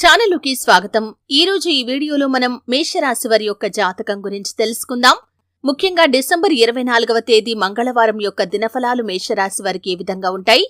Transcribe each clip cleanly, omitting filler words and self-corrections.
ఛానలుకి స్వాగతం. ఈరోజు ఈ వీడియోలో మనం మేషరాశి వారి యొక్క జాతకం గురించి తెలుసుకుందాం. ముఖ్యంగా డిసెంబర్ 24వ తేదీ మంగళవారం యొక్క దినఫలాలు మేషరాశి వారికి ఏ విధంగా ఉంటాయి?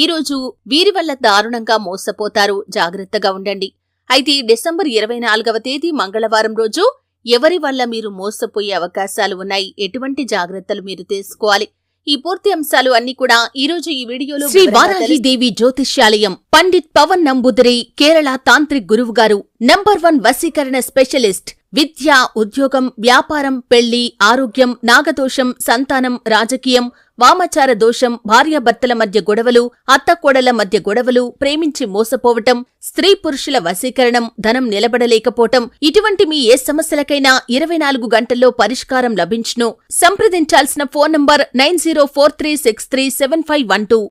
ఈరోజు వీరి వల్ల దారుణంగా మోసపోతారు, జాగ్రత్తగా ఉండండి. అయితే డిసెంబర్ 24వ తేదీ మంగళవారం రోజు ఎవరి వల్ల మీరు మోసపోయే అవకాశాలు ఉన్నాయి, ఎటువంటి జాగ్రత్తలు మీరు తీసుకోవాలి, ఈ పూర్తి అంశాలు అన్ని కూడా ఈ రోజు ఈ వీడియోలో శ్రీ వారాహిదేవి జ్యోతిష్యాలయం పండిత్ పవన్ నంబూదిరి కేరళ తాంత్రిక్ గురువు గారు నంబర్ 1 వశీకరణ స్పెషలిస్ట్. విద్య, ఉద్యోగం, వ్యాపారం, పెళ్లి, ఆరోగ్యం, నాగదోషం, సంతానం, రాజకీయం, వామాచార దోషం, భార్యాభర్తల మధ్య గొడవలు, అత్తకోడల మధ్య గొడవలు, ప్రేమించి మోసపోవటం, స్త్రీ పురుషుల వశీకరణం, ధనం నిలబడలేకపోవటం, ఇటువంటి మీ ఏ సమస్యలకైనా 24 గంటల్లో పరిష్కారం లభించును. సంప్రదించాల్సిన ఫోన్ నంబర్ 9043637512.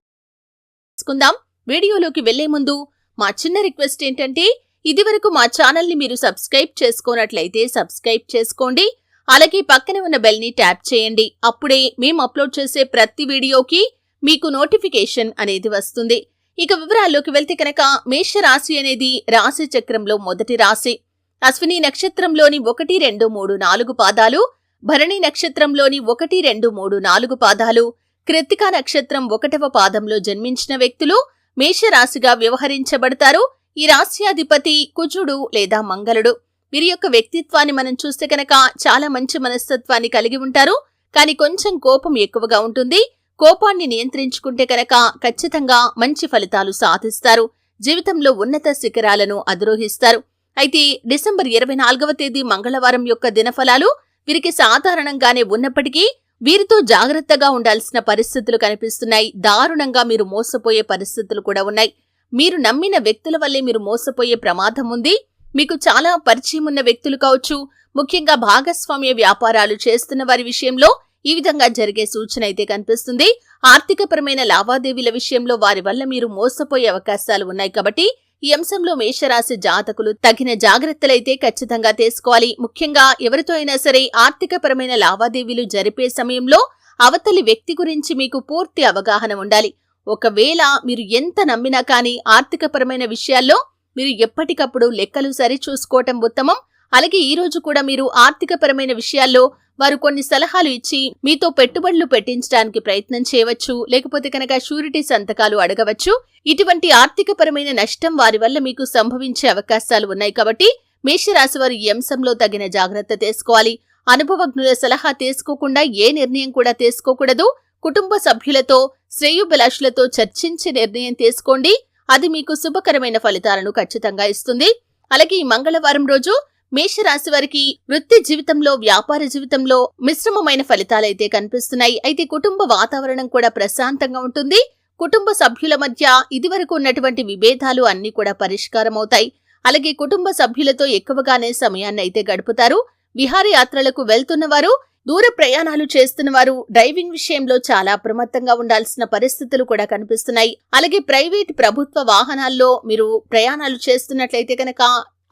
తీసుకుందాం. వీడియోలోకి వెళ్లే ముందు మా చిన్న రిక్వెస్ట్ ఏంటంటే, ఇదివరకు మా ఛానల్ని మీరు సబ్స్క్రైబ్ చేసుకోనట్లయితే సబ్స్క్రైబ్ చేసుకోండి. అలాగే పక్కనే ఉన్న బెల్ ని ట్యాప్ చేయండి. అప్పుడే మేము అప్లోడ్ చేసే ప్రతి వీడియోకి మీకు నోటిఫికేషన్ అనేది వస్తుంది. ఇక వివరాల్లోకి వెళ్తే కనుక, మేషరాశి అనేది రాశి చక్రంలో మొదటి రాశి. అశ్విని నక్షత్రంలోని 1, 2, 3, 4 పాదాలు, భరణి నక్షత్రంలోని 1, 2, 3, 4 పాదాలు, కృత్తికా నక్షత్రం 1వ పాదంలో జన్మించిన వ్యక్తులు మేషరాశిగా వ్యవహరించబడతారు. ఈ రాశ్యాధిపతి కుజుడు లేదా మంగళుడు. వీరి యొక్క వ్యక్తిత్వాన్ని మనం చూస్తే కనుక చాలా మంచి మనస్తత్వాన్ని కలిగి ఉంటారు. కానీ కొంచెం కోపం ఎక్కువగా ఉంటుంది. కోపాన్ని నియంత్రించుకుంటే కనుక ఖచ్చితంగా మంచి ఫలితాలు సాధిస్తారు. జీవితంలో ఉన్నత శిఖరాలను అధిరోహిస్తారు. అయితే డిసెంబర్ 24వ తేదీ మంగళవారం యొక్క దినఫలాలు వీరికి సాధారణంగానే ఉన్నప్పటికీ వీరితో జాగ్రత్తగా ఉండాల్సిన పరిస్థితులు కనిపిస్తున్నాయి. దారుణంగా మీరు మోసపోయే పరిస్థితులు కూడా ఉన్నాయి. మీరు నమ్మిన వ్యక్తుల వల్లే మీరు మోసపోయే ప్రమాదం ఉంది. మీకు చాలా పరిచయం ఉన్న వ్యక్తులు కావచ్చు, ముఖ్యంగా భాగస్వామ్య వ్యాపారాలు చేస్తున్న వారి విషయంలో ఈ విధంగా జరిగే సూచన అయితే కనిపిస్తుంది. ఆర్థికపరమైన లావాదేవీల విషయంలో వారి వల్ల మీరు మోసపోయే అవకాశాలు ఉన్నాయి. కాబట్టి ఈ అంశంలో మేషరాశి జాతకులు తగిన జాగ్రత్తలైతే ఖచ్చితంగా తీసుకోవాలి. ముఖ్యంగా ఎవరితో అయినా సరే ఆర్థికపరమైన లావాదేవీలు జరిపే సమయంలో అవతలి వ్యక్తి గురించి మీకు పూర్తి అవగాహన ఉండాలి. ఒకవేళ మీరు ఎంత నమ్మినా కానీ ఆర్థికపరమైన విషయాల్లో మీరు ఎప్పటికప్పుడు లెక్కలు సరిచూసుకోవటం ఉత్తమం. అలాగే ఈ రోజు కూడా మీరు ఆర్థికపరమైన విషయాల్లో వారు కొన్ని సలహాలు ఇచ్చి మీతో పెట్టుబడులు పెట్టించడానికి ప్రయత్నం చేయవచ్చు. లేకపోతే కనుక షూరిటీ సంతకాలు అడగవచ్చు. ఇటువంటి ఆర్థికపరమైన నష్టం వారి వల్ల మీకు సంభవించే అవకాశాలు ఉన్నాయి. కాబట్టి మేషరాశి వారు ఈ అంశంలో తగిన జాగ్రత్త తీసుకోవాలి. అనుభవజ్ఞుల సలహా తీసుకోకుండా ఏ నిర్ణయం కూడా తీసుకోకూడదు. కుటుంబ సభ్యులతో, శ్రేయోభిలాషులతో చర్చించి నిర్ణయం తీసుకోండి. అది మీకు శుభకరమైన ఫలితాలను ఖచ్చితంగా ఇస్తుంది. అలాగే ఈ మంగళవారం రోజు మేషరాశి వారికి వృత్తి జీవితంలో, వ్యాపార జీవితంలో మిశ్రమమైన ఫలితాలైతే కనిపిస్తున్నాయి. అయితే కుటుంబ వాతావరణం కూడా ప్రశాంతంగా ఉంటుంది. కుటుంబ సభ్యుల మధ్య ఇదివరకు ఉన్నటువంటి విభేదాలు అన్ని కూడా పరిష్కారం అవుతాయి. అలాగే కుటుంబ సభ్యులతో ఎక్కువగానే సమయాన్ని అయితే గడుపుతారు. విహారయాత్రలకు వెళ్తున్నవారు, దూర ప్రయాణాలు చేస్తున్నవారు డ్రైవింగ్ విషయంలో చాలా అప్రమత్తంగా ఉండాల్సిన పరిస్థితులు కూడా కనిపిస్తున్నాయి. అలాగే ప్రైవేట్, ప్రభుత్వ వాహనాల్లో మీరు ప్రయాణాలు చేస్తున్నట్లయితే కనుక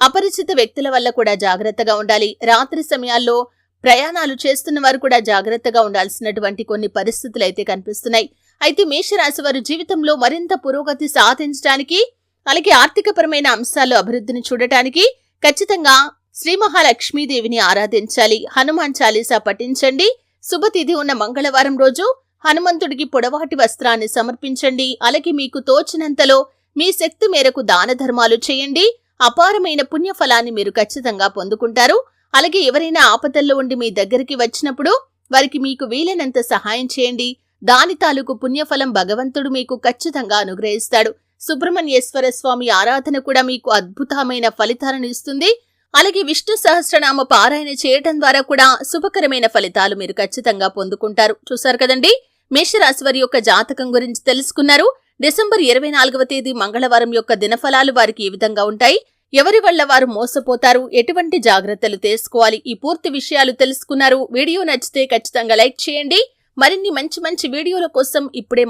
అపరిచిత వ్యక్తుల వల్ల కూడా జాగ్రత్తగా ఉండాలి. రాత్రి సమయాల్లో ప్రయాణాలు చేస్తున్న వారు కూడా జాగ్రత్తగా ఉండాల్సినటువంటి కొన్ని పరిస్థితులు అయితే కనిపిస్తున్నాయి. అయితే మేషరాశి వారు జీవితంలో మరింత పురోగతి సాధించడానికి, అలాగే ఆర్థికపరమైన అంశాల్లో అభివృద్ధిని చూడటానికి ఖచ్చితంగా శ్రీ మహాలక్ష్మీదేవిని ఆరాధించాలి. హనుమాన్ చాలీసా పఠించండి. శుభతిథి ఉన్న మంగళవారం రోజు హనుమంతుడికి పొడవాటి వస్త్రాన్ని సమర్పించండి. అలాగే మీకు తోచినంతలో మీ శక్తి మేరకు దాన ధర్మాలు చేయండి. అపారమైన పుణ్యఫలాన్ని మీరు ఖచ్చితంగా పొందుకుంటారు. అలాగే ఎవరైనా ఆపదల్లో ఉండి మీ దగ్గరికి వచ్చినప్పుడు వారికి మీకు వీలైనంత సహాయం చేయండి. దాని తాలూకు పుణ్యఫలం భగవంతుడు మీకు ఖచ్చితంగా అనుగ్రహిస్తాడు. సుబ్రహ్మణ్యేశ్వర స్వామి ఆరాధన కూడా మీకు అద్భుతమైన ఫలితాలను ఇస్తుంది. అలాగే విష్ణు సహస్రనామ పారాయణ చేయటం ద్వారా కూడా శుభకరమైన ఫలితాలు మీరు ఖచ్చితంగా పొందుకుంటారు. చూశారు కదండి, మేషరాశి వారి యొక్క జాతకం గురించి తెలుసుకున్నారు. డిసెంబర్ 24వ తేదీ మంగళవారం యొక్క దినఫలాలు వారికి ఈ విధంగా ఉంటాయి. ఎవరి వల్ల వారు మోసపోతారు, ఎటువంటి జాగ్రత్తలు తీసుకోవాలి, ఈ పూర్తి విషయాలు తెలుసుకున్నారు. వీడియో నచ్చితే ఖచ్చితంగా లైక్ చేయండి. మరిన్ని మంచి వీడియోల కోసం ఇప్పుడే